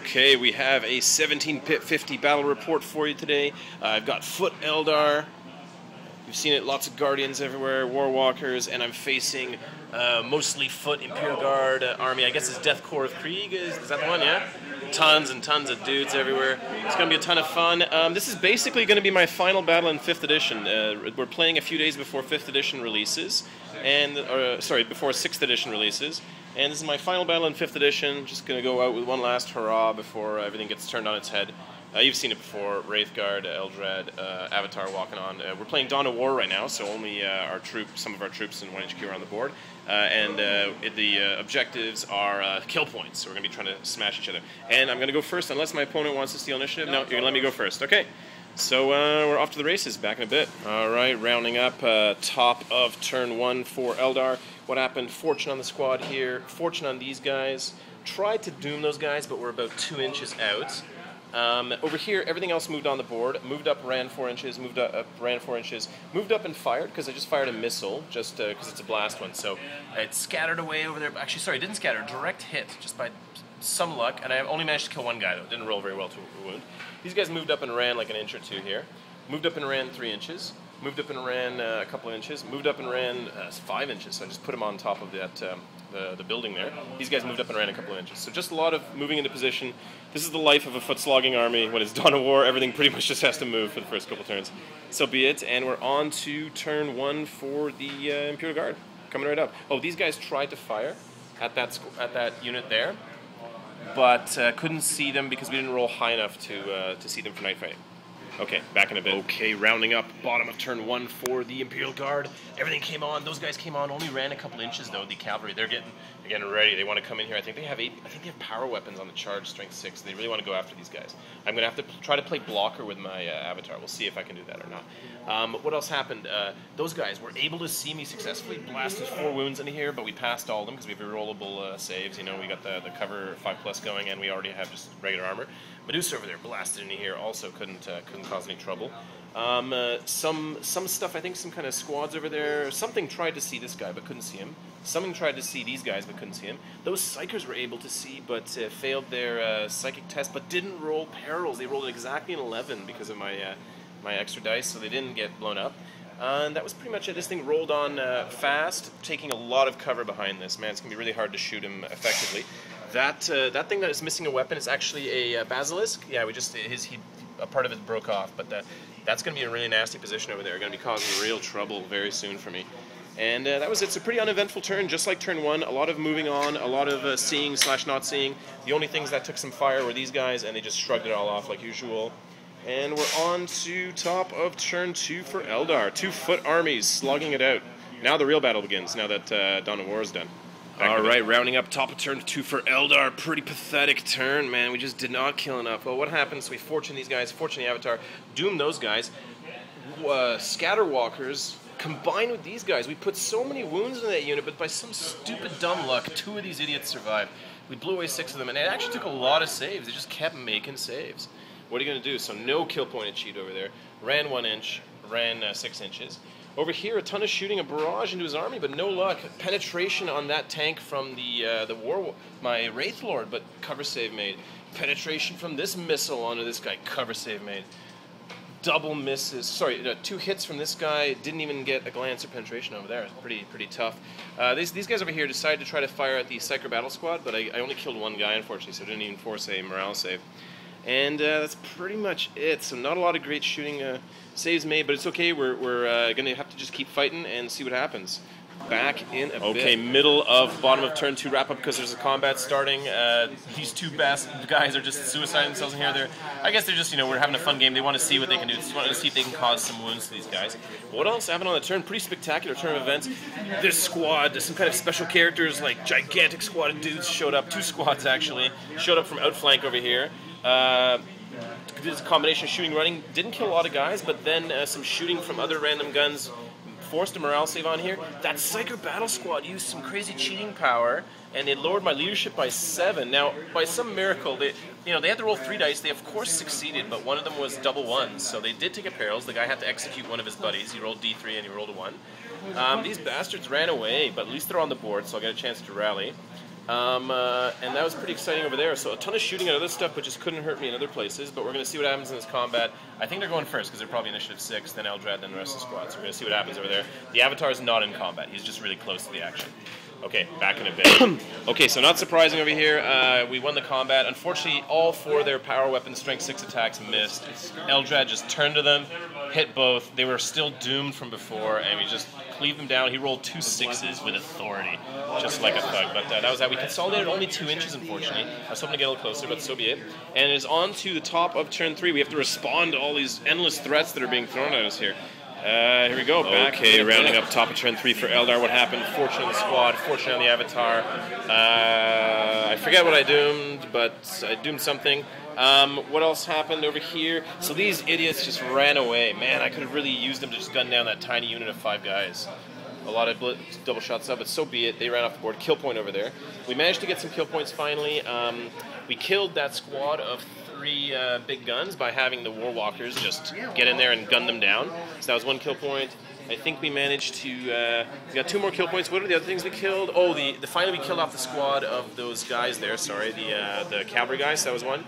Okay, we have a 1750 battle report for you today. I've got Foot Eldar. You've seen it, lots of Guardians everywhere, Warwalkers, and I'm facing mostly Foot Imperial Guard army. I guess it's Death Corps of Krieg, is that the one, yeah? Tons and tons of dudes everywhere. It's going to be a ton of fun. This is basically going to be my final battle in 5th edition. We're playing a few days before 5th edition releases, and before 6th edition releases. And this is my final battle in 5th edition. Just going to go out with one last hurrah before everything gets turned on its head. You've seen it before, Wraithguard, Eldrad, Avatar walking on. We're playing Dawn of War right now, so only some of our troops in 1HQ are on the board. The objectives are kill points, so we're going to be trying to smash each other. And I'm going to go first, unless my opponent wants to steal initiative. No, you're going to let me go first. Okay, so we're off to the races, back in a bit. Alright, rounding up top of turn 1 for Eldar. What happened? Fortune on the squad here, fortune on these guys. Tried to doom those guys, but we're about 2 inches out. Over here, everything else moved on the board. Moved up, ran 4 inches, moved up, ran 4 inches. Moved up and fired, because I just fired a missile, just because it's a blast one. So it scattered away over there. Actually, sorry, it didn't scatter. Direct hit, just by some luck. And I only managed to kill one guy, though. Didn't roll very well to a wound. These guys moved up and ran like an inch or 2 here. Moved up and ran 3 inches. Moved up and ran a couple of inches. Moved up and ran 5 inches. So I just put them on top of that the building there. These guys moved up and ran a couple of inches. So just a lot of moving into position. This is the life of a foot slogging army. When it's Dawn of War, everything pretty much just has to move for the first couple turns. So be it. And we're on to turn 1 for the Imperial Guard. Coming right up. Oh, these guys tried to fire at that unit there, but couldn't see them because we didn't roll high enough to see them for night fighting. Okay, back in a bit. Okay, rounding up, bottom of turn 1 for the Imperial Guard. Everything came on. Those guys came on. Only ran a couple inches though. The cavalry, they're getting ready. They want to come in here. I think they have power weapons on the charge, strength 6. They really want to go after these guys. I'm gonna have to try to play blocker with my avatar. We'll see if I can do that or not. What else happened? Those guys were able to see me successfully. Blasted 4 wounds into here, but we passed all of them because we have rerollable saves. You know, we got the cover 5+ going, and we already have just regular armor. Medusa over there blasted into here. Also couldn't cause any trouble. Some stuff, I think some kind of squads over there. Something tried to see this guy but couldn't see him. Something tried to see these guys but couldn't see him. Those psychers were able to see but failed their psychic test but didn't roll perils. They rolled exactly an 11 because of my extra dice, so they didn't get blown up. And that was pretty much it. This thing rolled on fast, taking a lot of cover behind this. Man, it's going to be really hard to shoot him effectively. That thing that is missing a weapon is actually a basilisk. Yeah, a part of it broke off, but that's going to be a really nasty position over there. Going to be causing real trouble very soon for me. And that was it. It's a pretty uneventful turn, just like turn 1. A lot of moving on, a lot of seeing / not seeing. The only things that took some fire were these guys, and they just shrugged it all off like usual. And we're on to top of turn 2 for Eldar. 2 foot armies slogging it out. Now the real battle begins, now that Dawn of War is done. Alright, rounding up top of turn 2 for Eldar. Pretty pathetic turn, man. We just did not kill enough. Well, what happens? We fortune these guys, fortune the Avatar, doom those guys. Scatterwalkers combined with these guys. We put so many wounds in that unit, but by some stupid dumb luck, 2 of these idiots survived. We blew away 6 of them, and it actually took a lot of saves. They just kept making saves. What are you going to do? So no kill point achieved over there. Ran 1 inch, ran 6 inches. Over here, a ton of shooting, a barrage into his army, but no luck. Penetration on that tank from my Wraithlord, but cover save made. Penetration from this missile onto this guy, cover save made. Double misses. Sorry, 2 hits from this guy. Didn't even get a glance or penetration over there. Pretty tough. These guys over here decided to try to fire at the Psyker Battle Squad, but I only killed 1 guy, unfortunately, so I didn't even force a morale save. And that's pretty much it. So not a lot of great shooting saves made, but it's okay. We're going to have to just keep fighting and see what happens. Back in a bit. Okay, middle of bottom of turn 2 wrap up because there's a combat starting. These 2 guys are just suiciding themselves in here. I guess they're just, we're having a fun game. They want to see what they can do. They just want to see if they can cause some wounds to these guys. What else happened on the turn? Pretty spectacular turn of events. This squad, some kind of special characters, like gigantic squad of dudes showed up. 2 squads actually showed up from outflank over here. This combination of shooting, running, didn't kill a lot of guys, but then some shooting from other random guns forced a morale save on here. That Psyker Battle Squad used some crazy cheating power, and they lowered my leadership by 7. Now, by some miracle, they had to roll 3 dice. They of course succeeded, but one of them was double 1s, so they did take a perils. The guy had to execute one of his buddies. He rolled D3 and he rolled a 1. These bastards ran away, but at least they're on the board, so I'll get a chance to rally. And that was pretty exciting over there. So a ton of shooting at other stuff, but just couldn't hurt me in other places. But we're going to see what happens in this combat. I think they're going first because they're probably initiative 6, then Eldrad, then the rest of the squad. So we're going to see what happens over there. The Avatar is not in combat. He's just really close to the action. Okay, back in a bit. Okay, so not surprising over here. We won the combat. Unfortunately, all 4 of their power weapons, strength 6 attacks missed. Eldrad just turned to them, hit both. They were still doomed from before, and we just cleaved them down. He rolled 2 6s with authority, just like a thug. But that was that. We consolidated only 2 inches, unfortunately. I was hoping to get a little closer, but so be it. And it is on to the top of turn 3. We have to respond to all these endless threats that are being thrown at us here. Here we go. Back. Okay, rounding up top of turn 3 for Eldar. What happened? Fortune on the squad, fortune on the Avatar. I forget what I doomed, but I doomed something. What else happened over here? So these idiots just ran away. Man, I could have really used them to just gun down that tiny unit of 5 guys. A lot of double shots up, but so be it. They ran off the board. Kill point over there. We managed to get some kill points finally. We killed that squad of 3 big guns by having the Warwalkers just get in there and gun them down. So that was 1 kill point. I think we managed to, we got 2 more kill points. What are the other things we killed? Oh, finally we killed off the squad of those guys there, sorry, the cavalry guys, that was 1.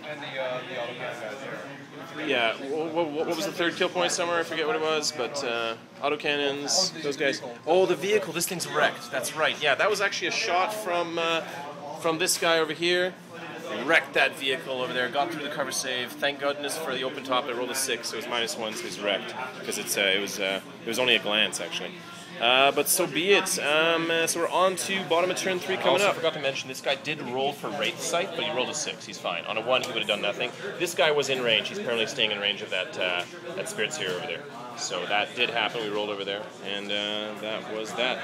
And the autocan guys there. Yeah, what was the 3rd kill point somewhere? I forget what it was, but autocannons, those guys. Oh, the vehicle, this thing's wrecked, that's right. Yeah, that was actually a shot from this guy over here. Wrecked that vehicle over there, got through the cover save. Thank goodness for the open top. I rolled a 6, so it was -1, so he's wrecked because it was only a glance actually. But so be it. So we're on to bottom of turn 3 coming up. I forgot to mention this guy did roll for Wraith Sight, but he rolled a 6. He's fine. On a 1, he would have done nothing. This guy was in range. He's apparently staying in range of that Spiritseer over there. So that did happen. We rolled over there, and that was that.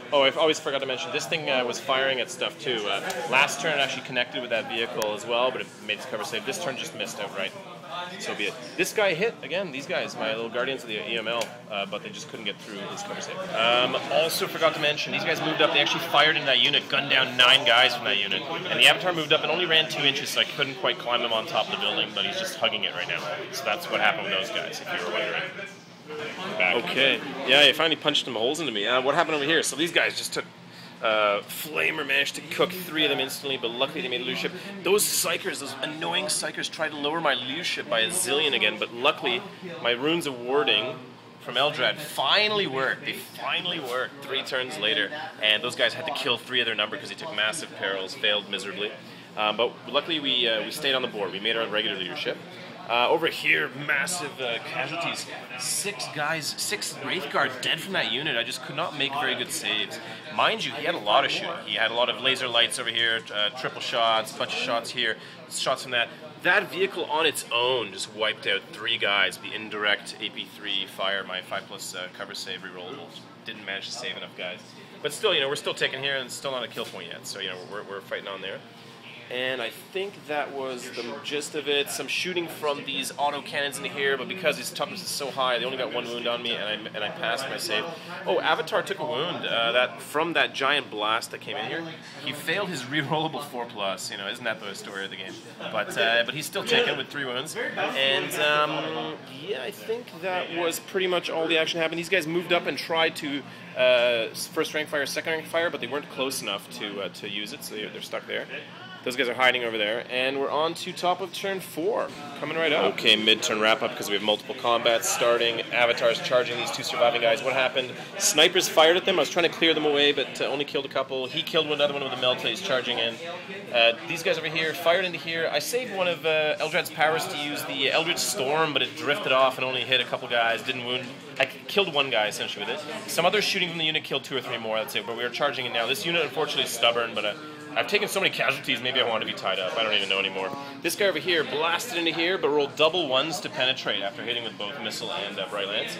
Oh, I always forgot to mention, this thing was firing at stuff too. Last turn it actually connected with that vehicle as well, but it made its cover save. This turn just missed outright. So be it. This guy hit, again, these guys, my little guardians of the EML, but they just couldn't get through his cover save. Also forgot to mention, these guys moved up, they actually fired in that unit, gunned down 9 guys from that unit. And the Avatar moved up and only ran 2 inches, so I couldn't quite climb him on top of the building, but he's just hugging it right now. So that's what happened with those guys, if you were wondering. Back. Okay. Yeah, I finally punched some holes into me. What happened over here? So these guys just took Flamer, managed to cook 3 of them instantly, but luckily they made leadership. Those psychers, those annoying psychers, tried to lower my leadership by a zillion again, but luckily my runes of warding from Eldrad finally worked. They finally worked 3 turns later, and those guys had to kill 3 of their number because they took massive perils, failed miserably. But luckily we stayed on the board. We made our regular leadership. Over here, massive casualties. 6 guys, 6 Wraithguard dead from that unit. I just could not make very good saves. Mind you, he had a lot of shooting. He had a lot of laser lights over here, triple shots, bunch of shots here, shots from that. That vehicle on its own just wiped out 3 guys. The indirect AP3 fire, my 5+ cover save reroll. Didn't manage to save enough guys. But still, we're still taking here and still not a kill point yet. So, we're fighting on there. And I think that was the gist of it. Some shooting from these auto cannons into here, but because his toughness is so high, they only got 1 wound on me, and I passed my save. Oh, Avatar took a wound from that giant blast that came in here. He failed his rerollable 4+. Isn't that the story of the game? But he's still taken with 3 wounds. And yeah, I think that was pretty much all the action happened. These guys moved up and tried to first rank fire, second rank fire, but they weren't close enough to use it, so they're stuck there. Those guys are hiding over there, and we're on to top of turn 4, coming right up. Okay, mid-turn wrap-up because we have multiple combats starting. Avatars charging these 2 surviving guys. What happened? Snipers fired at them. I was trying to clear them away, but only killed a couple. He killed another one with a Melta. He's charging in. These guys over here fired into here. I saved one of Eldrad's powers to use the Eldritch Storm, but it drifted off and only hit a couple guys. Didn't wound. I killed 1 guy essentially with it. Some other shooting from the unit killed 2 or 3 more. That's it. But we are charging in now. This unit unfortunately is stubborn, but I've taken so many casualties, maybe I want to be tied up. I don't even know anymore. This guy over here blasted into here, but rolled double 1s to penetrate after hitting with both Missile and Bright Lance.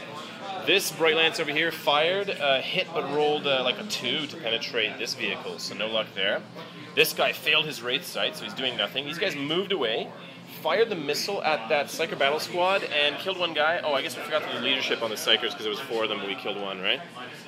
This Bright Lance over here fired, hit, but rolled like a 2 to penetrate this vehicle, so no luck there. This guy failed his Wraith Sight, so he's doing nothing. These guys moved away, fired the missile at that Psyker Battle Squad, and killed 1 guy. Oh, I guess we forgot to do leadership on the Psykers because it was 4 of them, but we killed 1, right?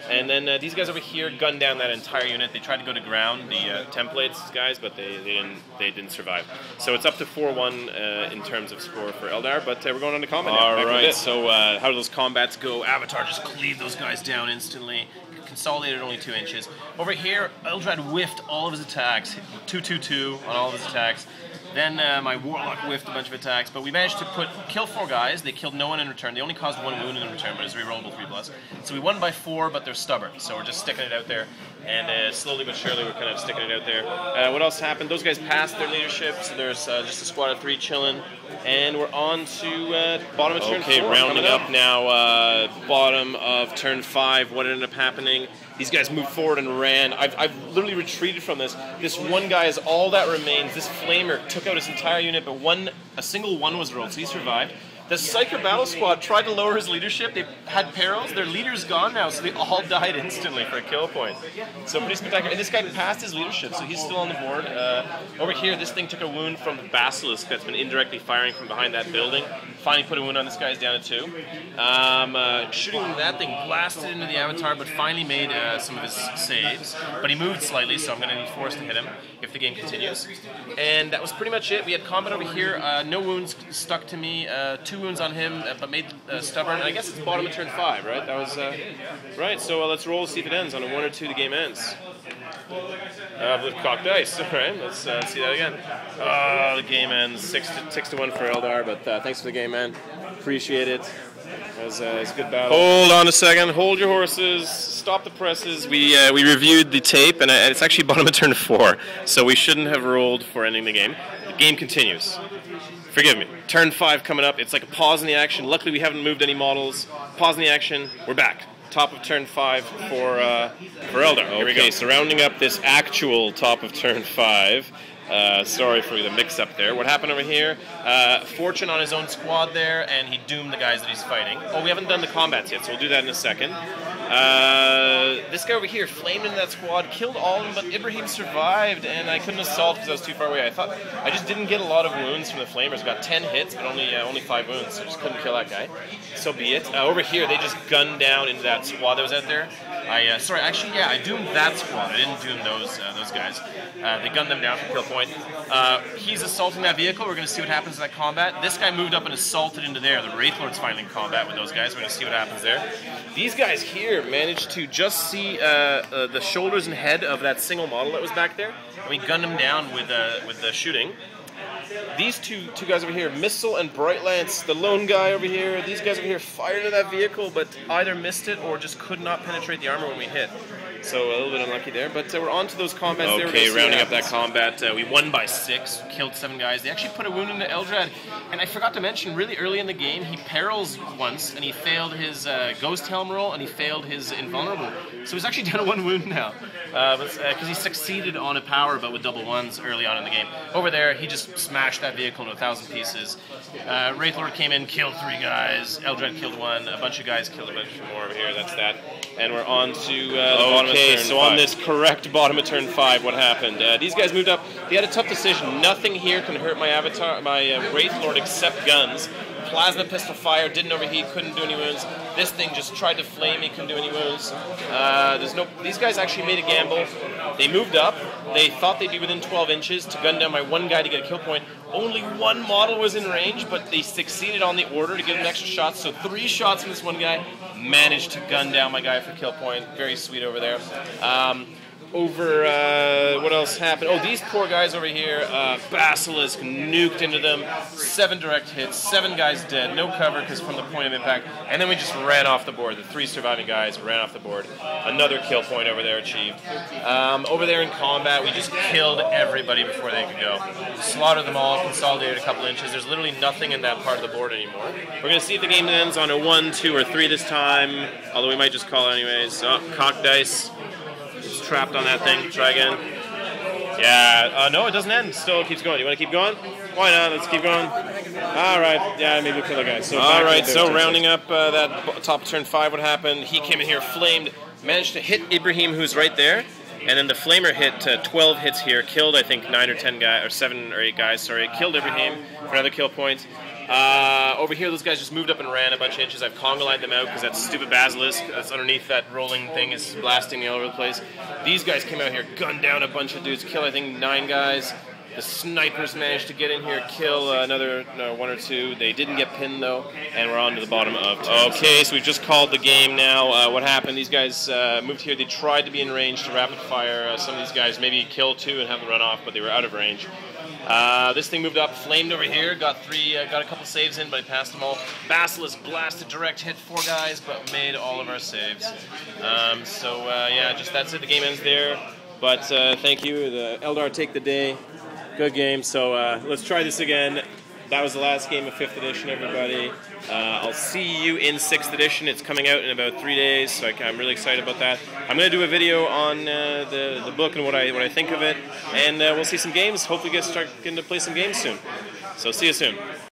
And then these guys over here gunned down that entire unit. They tried to go to ground, the templates guys, but they didn't survive. So it's up to 4-1 in terms of score for Eldar, but we're going on to combat now. All right, so how do those combats go? Avatar just cleaved those guys down instantly. consolidated only 2 inches. Over here, Eldrad whiffed all of his attacks, 2/2/2 on all of his attacks. Then my Warlock whiffed a bunch of attacks, but we managed to kill 4 guys. They killed no one in return. They only caused 1 wound in return, but it's rerollable 3+. So we won by 4, but they're stubborn. So we're just sticking it out there, and slowly but surely we're kind of sticking it out there. What else happened? Those guys passed their leadership, so there's just a squad of 3 chilling, and we're on to bottom of turn 4. Okay, rounding up now, bottom of turn 5. What ended up happening? These guys moved forward and ran. I've literally retreated from this. This one guy is all that remains. This flamer took out his entire unit, but a single 1 was rolled, so he survived. The Psyker Battle Squad tried to lower his leadership. They had perils. Their leader's gone now, so they all died instantly for a kill point. So pretty spectacular. And this guy passed his leadership, so he's still on the board. Over here, this thing took a wound from the Basilisk that's been indirectly firing from behind that building. Finally put a wound on this guy's down to 2. Shooting that thing blasted into the Avatar, but finally made some of his saves. But he moved slightly, so I'm going to need Force to hit him if the game continues. And that was pretty much it. We had combat over here. No wounds stuck to me. 2 wounds on him, but made stubborn. And I guess it's bottom of turn 5, right? That was right. So let's roll to see if it ends. On a 1 or 2, the game ends. With cocked dice. All right, let's see that again. The game ends 6-1 for Eldar. But thanks for the game, man. Appreciate it. It was a good battle. Hold on a second. Hold your horses. Stop the presses. We reviewed the tape, and it's actually bottom of turn 4. So we shouldn't have rolled for ending the game. The game continues. Forgive me. Turn 5 coming up. It's like a pause in the action. Luckily, we haven't moved any models. Pause in the action. We're back. Top of turn 5 for Eldar. Here we go. So rounding up this actual top of turn 5. Sorry for the mix-up there. What happened over here? Fortune on his own squad there, and he doomed the guys that he's fighting. Oh, we haven't done the combats yet, so we'll do that in a second. This guy over here flamed into that squad, killed all of them, but Ibrahim survived, and I couldn't assault because I was too far away. I just didn't get a lot of wounds from the flamers. Got 10 hits, but only 5 wounds, so just couldn't kill that guy. So be it. Over here, they just gunned down into that squad that was out there. I doomed that squad. I didn't doom those guys. They gunned them down for kill point. He's assaulting that vehicle. We're going to see what happens in that combat. This guy moved up and assaulted into there. The Wraithlord's finally in combat with those guys. We're going to see what happens there. These guys here managed to just see the shoulders and head of that single model that was back there, and we gunned him down with the shooting. These two guys over here, Missile and Bright Lance, the lone guy over here, these guys over here fired at that vehicle, but either missed it or just could not penetrate the armor when we hit. So a little bit unlucky there, but we're on to those combats there. Okay, rounding up that combat, we won by 6, killed 7 guys. They actually put a wound into Eldrad, and I forgot to mention, really early in the game, he perils once, and he failed his Ghost Helm roll, and he failed his Invulnerable. So he's actually down to 1 wound now, because he succeeded on a power, but with double 1s early on in the game. Over there, he just smashed that vehicle to 1,000 pieces. Wraithlord came in, killed 3 guys. Eldrad killed 1. A bunch of guys killed a bunch more over here. That's that. And we're on to the bottom of turn 5. So on this correct bottom of turn 5, what happened? These guys moved up. They had a tough decision. Nothing here can hurt my Avatar, my Wraithlord, except guns. Plasma pistol fire, didn't overheat, couldn't do any wounds. This thing just tried to flame me, couldn't do any wounds. These guys actually made a gamble. They moved up. They thought they'd be within 12 inches to gun down my 1 guy to get a kill point. Only 1 model was in range, but they succeeded on the order to get an extra shot. So 3 shots from this 1 guy. Managed to gun down my guy for kill point. Very sweet over there. What else happened? Oh, these poor guys over here, Basilisk nuked into them, 7 direct hits, 7 guys dead, no cover because from the point of impact, and then we just ran off the board. The 3 surviving guys ran off the board. Another kill point over there achieved. Over there in combat, we just killed everybody before they could go. Slaughtered them all, consolidated a couple inches. There's literally nothing in that part of the board anymore. We're going to see if the game ends on a 1, 2, or 3 this time, although we might just call it anyways. Oh, cock dice. It's trapped on that thing. Try again. Yeah. No, it doesn't end. Still keeps going. You want to keep going? Why not? Let's keep going. All right. Yeah, maybe we'll kill the guy. So all right. So rounding up that top of turn 5, what happened? He came in here, flamed, managed to hit Ibrahim, who's right there, and then the flamer hit 12 hits here, killed I think 9 or 10 guys, or 7 or 8 guys. Sorry, killed Ibrahim for another kill point. Over here, those guys just moved up and ran a bunch of inches. I've Conga-lined them out because that stupid Basilisk that's underneath that rolling thing is blasting me all over the place. These guys came out here, gunned down a bunch of dudes, killed I think 9 guys. The snipers managed to get in here, kill another one or two. They didn't get pinned though, and we're on to the bottom of 10. Okay, so we've just called the game now. What happened? These guys moved here. They tried to be in range to rapid fire. Some of these guys maybe kill two and have them run off, but they were out of range. This thing moved up, flamed over here, got a couple saves in, but I passed them all. Basilisk blasted direct, hit 4 guys, but made all of our saves. Yeah, just that's it. The game ends there. But thank you. The Eldar take the day. Good game. So let's try this again. That was the last game of 5th edition, everybody. I'll see you in 6th edition. It's coming out in about 3 days, so I'm really excited about that. I'm going to do a video on the book and what I think of it, and we'll see some games. Hopefully, start getting to play some games soon. So see you soon.